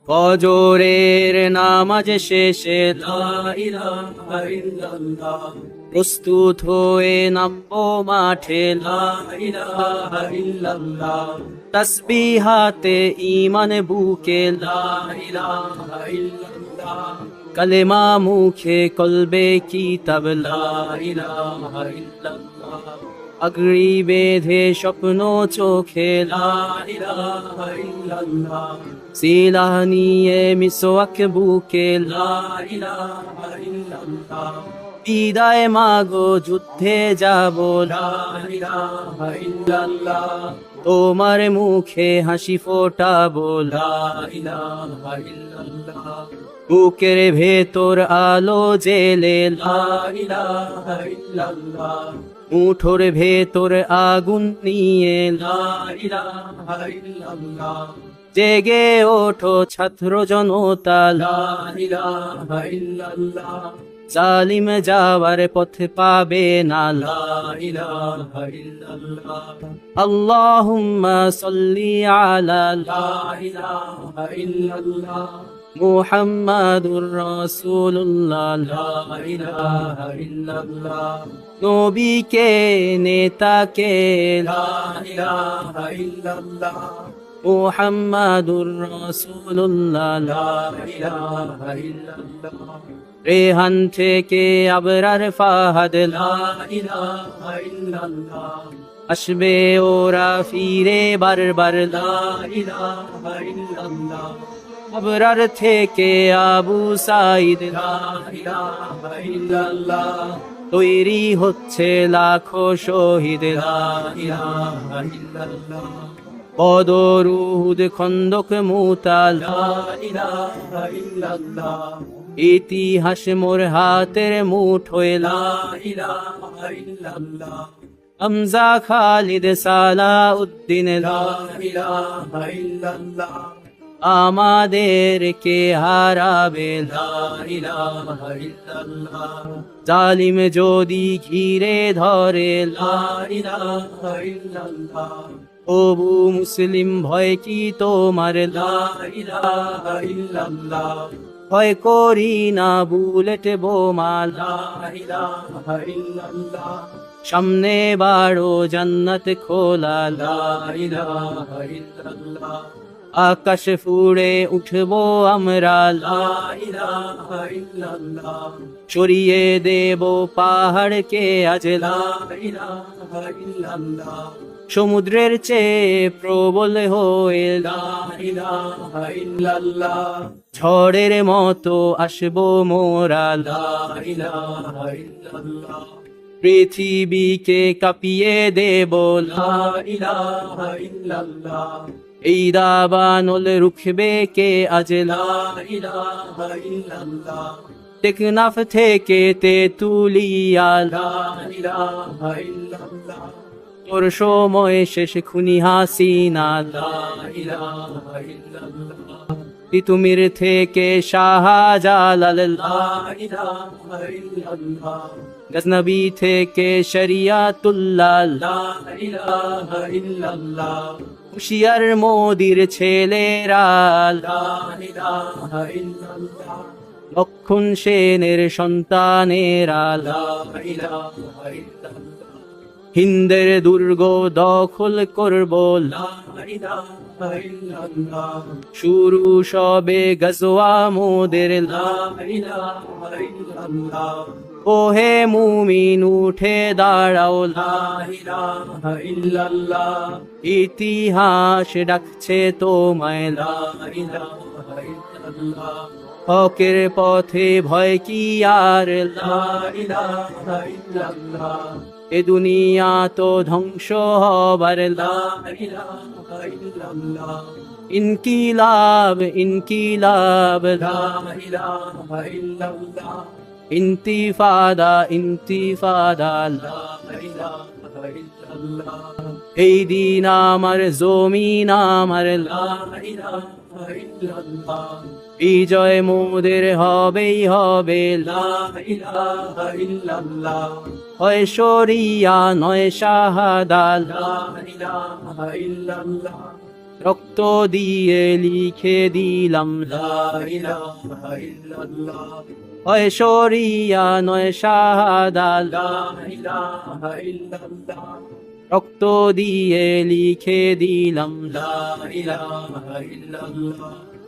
ফজরের নামাজ শেষে লা ইলাহা ইল্লাল্লাহ, প্রস্তুত হয়ে নামবো মাঠে লা ইলাহা ইল্লাল্লাহ, তাসবিহাতে ঈমান বুকে লা ইলাহা ইল্লাল্লাহ, কালেমা মুখে কলবে কিতাব লা ইলাহা ইল্লাল্লাহ, আগড়ি বেঁধে স্বপ্ন চোখে লা ইলাহা ইল্লাল্লাহ, সিলাহ নিয়ে মিসওয়াক বুকে লা ইলাহা ইল্লাল্লাহ, বিদায় মাগো যুদ্ধে যাব লা ইলাহা ইল্লাল্লাহ, তোমার মুখে হাসি ফোটাবো লা ইলাহা ইল্লাল্লাহ, বুকের ভেতর আলো জেলে লা ইলাহা ইল্লাল্লাহ, মুঠোর ভেতর আগুন নিয়ে লা ইলাহা ইল্লাল্লাহ, জেগে ওঠো ছাত্র জনতা লা ইলাহা ইল্লাল্লাহ, জালিম যাওয়ার পথ পাবে না লা ইলাহা ইল্লাল্লাহ, আল্লাহুম্মা সাল্লি আলা লা ইলাহা ইল্লাল্লাহ, মুহাম্মাদুর রাসূলুল্লাহ লা ইলাহা ইল্লাল্লাহ, নবীকে নেতাকে লা ইলাহা ইল্লাল্লাহ, মুহাম্মাদুর রাসূলুল্লাহ লা ইলাহা ইল্লাল্লাহ, রেহান থেকে আবরার ফাহাদ লা ইলাহা ইল্লাল্লাহ, আসবে ওরা ফিরে বারবার লা ইলাহা ইল্লাল্লাহ, আবরার থেকে আবু সাঈদ লা ইলাহা ইল্লাল্লাহ, তৈরি হচ্ছে লাখো শহীদ লা ইলাহা ইল্লাল্লাহ, বদর উহুদ খন্দক মুতা লা ইলাহা ইল্লাল্লাহ, ইতিহাস মোর হাতের মুঠোয় লা ইলাহা ইল্লাল্লাহ, হামজা খালিদ সালাউদ্দিন লা ইলাহা ইল্লাল্লাহ, আমাদেরকে হারাবে লা ইলাহা ইল্লাল্লাহ, জালিম যদি ঘিরে ধরে লা ইলাহা ইল্লাল্লাহ, ওবু মুসলিম ভয় কি তোমার লা ইলাহা ইল্লাল্লাহ, ভয় করি না বুলেট বোমা লা ইলাহা ইল্লাল্লাহ, সামনে বাড়ো জান্নাত খোলা লা ইলাহা ইল্লাল্লাহ, আকাশ ফুড়ে উঠবো আমরা লা ইলাহা ইল্লাল্লাহ, সরিয়ে দেব পাহাড়কে আজ লা ইলাহা ইল্লাল্লাহ, সমুদ্রের চেয়ে প্রবল হয়ে লা ইলাহা ইল্লাল্লাহ, ঝড়ের মতো আসবো মোরা লা ইলাহা ইল্লাল্লাহ, পৃথিবীকে কাঁপিয়ে দেব লা ইলাহা ইল্লাল্লাহ, এই দাবানল রুখবে কে আজ লা ইলাহা ইল্লাল্লাহ, টেকনাফ থেকে তেতুলিয়া লা ইলাহা ইল্লাল্লাহ, তোর সময় শেষ খুনি হাসিনা লা ইলাহা ইল্লাল্লাহ, তিতুমির থেকে শাহজালাল লা ইলাহা ইল্লাল্লাহ, গজনবী থেকে শরিয়াতুল্লাহ লা ইলাহা ইল্লাল্লাহ, হুশিয়ার মোদির ছেলেরা লা ইলাহা ইল্লাল্লাহ, লক্ষণ সেনের সন্তানেরা লা ইলাহা ইল্লাল্লাহ, হিন্দের দুর্গ দখল করব লা ইলাহা ইল্লাল্লাহ, শুরু সবে গজওয়া মোদের লা ইলাহা ইল্লাল্লাহ, ওহে মুমিন উঠে দাঁড়াও লা ইলাহা ইল্লাল্লাহ, ইতিহাস ডাকছে তোমায় লা ইলাহা ইল্লাল্লাহ, হকের পথে ভয় কি আর লা ইলাহা ইল্লাল্লাহ, এ দুনিয়া তো ধ্বংস হবার লা ইলাহা ইল্লাল্লাহ, ইনকিলাব ইনকিলাব লা ইলাহা ইল্লাল্লাহ, ইন্তিফাদা ইন্তিফাদা লা ইলাহা ইল্লাল্লাহ, এই দিন আমার জমিন আমার লা ইলাহা ইল্লাল্লাহ, বিজয় মোদের হবেই হবে লা ইলাহা ইল্লাল্লাহ, হয় শরিয়া নয় শাহাদা লা ইলাহা ইল্লাল্লাহ, রক্ত দিয়ে লিখে দিলাম লা ইলাহা ইল্লাল্লাহ। হয় শরিয়া নয় শাহাদা লা ইলাহা ইল্লাল্লাহ। রক্ত দিয়ে লিখে দিলাম লা ইলাহা ইল্লাল্লাহ।